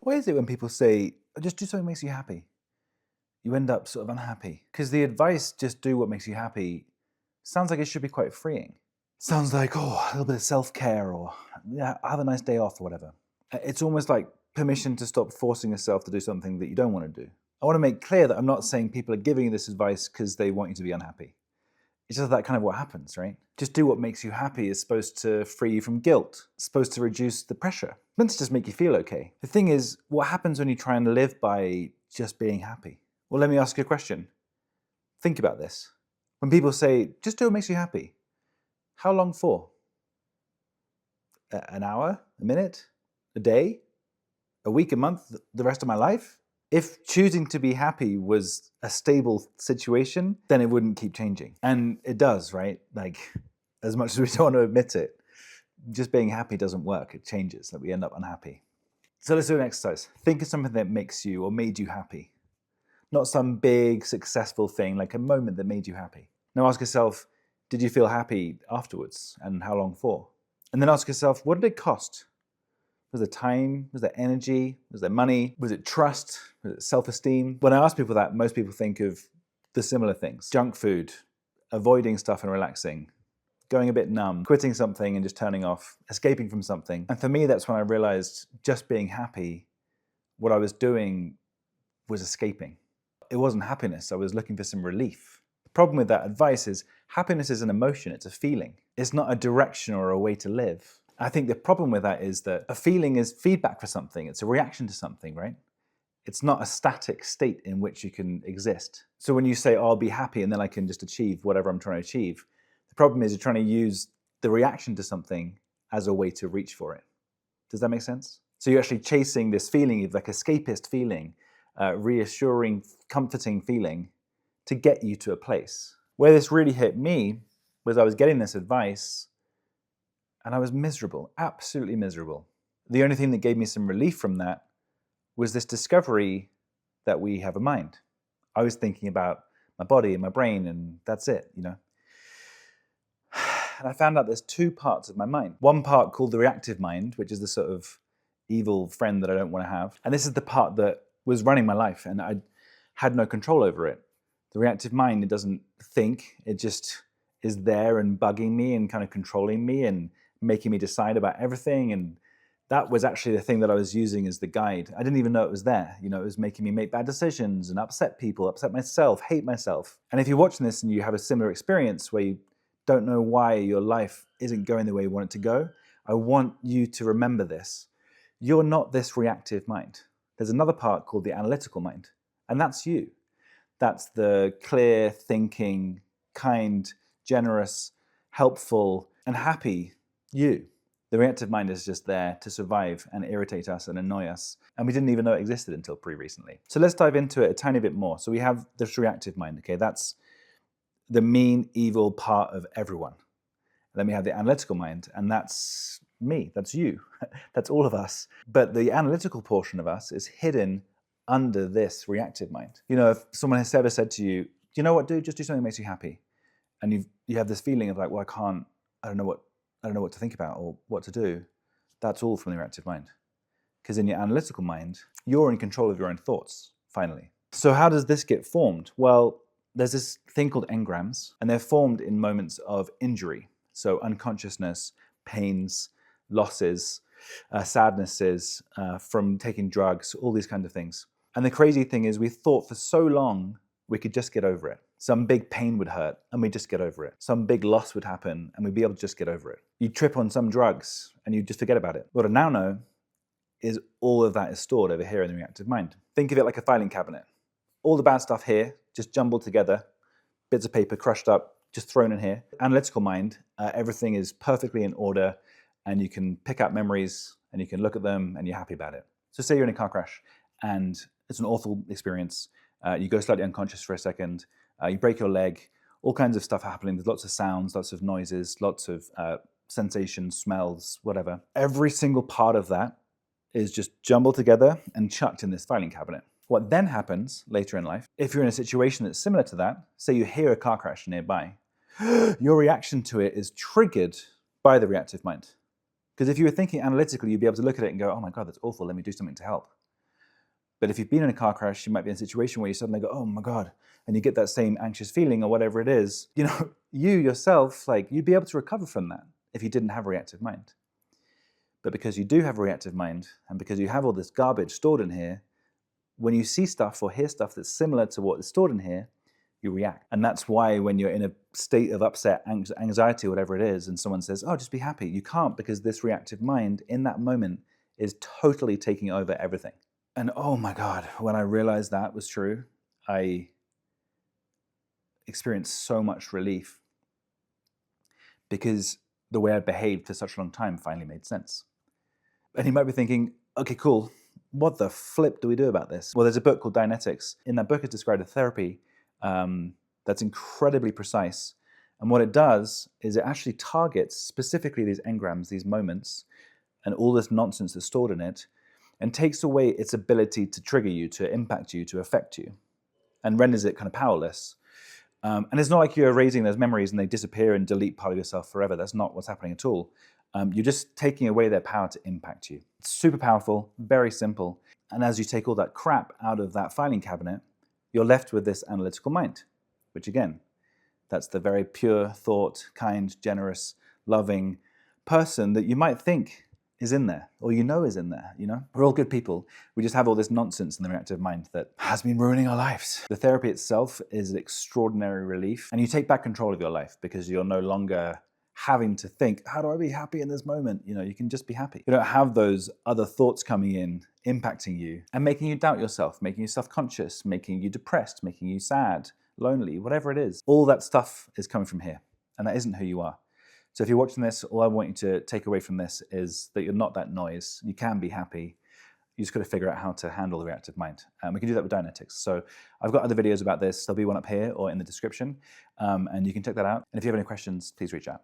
Why is it when people say, just do something that makes you happy, you end up sort of unhappy? Because the advice, just do what makes you happy, sounds like it should be quite freeing. Sounds like, oh, a little bit of self-care, or yeah, have a nice day off or whatever. It's almost like permission to stop forcing yourself to do something that you don't want to do. I want to make clear that I'm not saying people are giving you this advice because they want you to be unhappy. It's just that kind of what happens, right? Just do what makes you happy is supposed to free you from guilt. It's supposed to reduce the pressure. It's meant to just make you feel okay. The thing is, what happens when you try and live by just being happy? Well, let me ask you a question. Think about this. When people say, just do what makes you happy, how long for? An hour? A minute? A day? A week? A month? The rest of my life? If choosing to be happy was a stable situation, then it wouldn't keep changing. And it does, right? Like, as much as we don't want to admit it, just being happy doesn't work. It changes, that we end up unhappy. So let's do an exercise. Think of something that makes you or made you happy. Not some big, successful thing, like a moment that made you happy. Now ask yourself, did you feel happy afterwards? And how long for? And then ask yourself, what did it cost? Was there time? Was there energy? Was there money? Was it trust? Was it self-esteem? When I ask people that, most people think of the similar things. Junk food, avoiding stuff and relaxing, going a bit numb, quitting something and just turning off, escaping from something. And for me, that's when I realized just being happy, what I was doing was escaping. It wasn't happiness. I was looking for some relief. The problem with that advice is happiness is an emotion. It's a feeling. It's not a direction or a way to live. I think the problem with that is that a feeling is feedback for something. It's a reaction to something, right? It's not a static state in which you can exist. So when you say, oh, I'll be happy and then I can just achieve whatever I'm trying to achieve, the problem is you're trying to use the reaction to something as a way to reach for it. Does that make sense? So you're actually chasing this feeling of like escapist feeling, reassuring, comforting feeling to get you to a place. Where this really hit me was I was getting this advice and I was miserable, absolutely miserable. The only thing that gave me some relief from that was this discovery that we have a mind. I was thinking about my body and my brain and that's it, you know. And I found out there's two parts of my mind. One part called the reactive mind, which is the sort of evil friend that I don't want to have. And this is the part that was running my life and I had no control over it. The reactive mind, it doesn't think, it just is there and bugging me and kind of controlling me and making me decide about everything. And that was actually the thing that I was using as the guide. I didn't even know it was there. You know, it was making me make bad decisions and upset people, upset myself, hate myself. And if you're watching this and you have a similar experience where you don't know why your life isn't going the way you want it to go, I want you to remember this. You're not this reactive mind. There's another part called the analytical mind, and that's you. That's the clear, thinking, kind, generous, helpful, and happy you. The reactive mind is just there to survive and irritate us and annoy us. And we didn't even know it existed until pretty recently. So let's dive into it a tiny bit more. So we have this reactive mind, okay? That's the mean, evil part of everyone. Then we have the analytical mind, and that's me, that's you, that's all of us. But the analytical portion of us is hidden under this reactive mind. You know, if someone has ever said to you, you know what, dude, just do something that makes you happy. And you have this feeling of like, well, I don't know what to think about or what to do. That's all from the reactive mind. Because in your analytical mind, you're in control of your own thoughts, finally. So how does this get formed? Well, there's this thing called engrams, and they're formed in moments of injury. So unconsciousness, pains, losses, sadnesses from taking drugs, all these kinds of things. And the crazy thing is we thought for so long we could just get over it. Some big pain would hurt and we'd just get over it. Some big loss would happen and we'd be able to just get over it. You trip on some drugs and you just forget about it. What I now know is all of that is stored over here in the reactive mind. Think of it like a filing cabinet. All the bad stuff here, just jumbled together, bits of paper crushed up, just thrown in here. Analytical mind, everything is perfectly in order and you can pick out memories and you can look at them and you're happy about it. So say you're in a car crash and it's an awful experience. You go slightly unconscious for a second, you break your leg, all kinds of stuff happening. There's lots of sounds, lots of noises, lots of sensations, smells, whatever. Every single part of that is just jumbled together and chucked in this filing cabinet. What then happens later in life, if you're in a situation that's similar to that, say you hear a car crash nearby, your reaction to it is triggered by the reactive mind. Because if you were thinking analytically, you'd be able to look at it and go, oh my God, that's awful, let me do something to help. But if you've been in a car crash, you might be in a situation where you suddenly go, oh my God, and you get that same anxious feeling or whatever it is. You know, you yourself, like, you'd be able to recover from that if you didn't have a reactive mind. But because you do have a reactive mind, and because you have all this garbage stored in here, when you see stuff or hear stuff that's similar to what is stored in here, you react. And that's why when you're in a state of upset, anxiety, whatever it is, and someone says, oh, just be happy, you can't, because this reactive mind in that moment is totally taking over everything. And oh my God, when I realized that was true, I experienced so much relief, because the way I behaved for such a long time finally made sense. And you might be thinking, okay, cool, what the flip do we do about this? Well, there's a book called Dianetics. In that book, it's described a therapy that's incredibly precise. And what it does is it actually targets specifically these engrams, these moments, and all this nonsense that's stored in it, and takes away its ability to trigger you, to impact you, to affect you, and renders it kind of powerless. And it's not like you're erasing those memories and they disappear and delete part of yourself forever. That's not what's happening at all. You're just taking away their power to impact you. It's super powerful, very simple. And as you take all that crap out of that filing cabinet, you're left with this analytical mind, which again, that's the very pure thought, kind, generous, loving person that you might think is in there, or you know is in there, you know? We're all good people. We just have all this nonsense in the reactive mind that has been ruining our lives. The therapy itself is an extraordinary relief, and you take back control of your life because you're no longer having to think, how do I be happy in this moment? You know, you can just be happy. You don't have those other thoughts coming in, impacting you, and making you doubt yourself, making you self-conscious, making you depressed, making you sad, lonely, whatever it is. All that stuff is coming from here, and that isn't who you are. So if you're watching this, all I want you to take away from this is that you're not that noise. You can be happy. You just got to figure out how to handle the reactive mind. We can do that with Dianetics. So I've got other videos about this. There'll be one up here or in the description, and you can check that out. And if you have any questions, please reach out.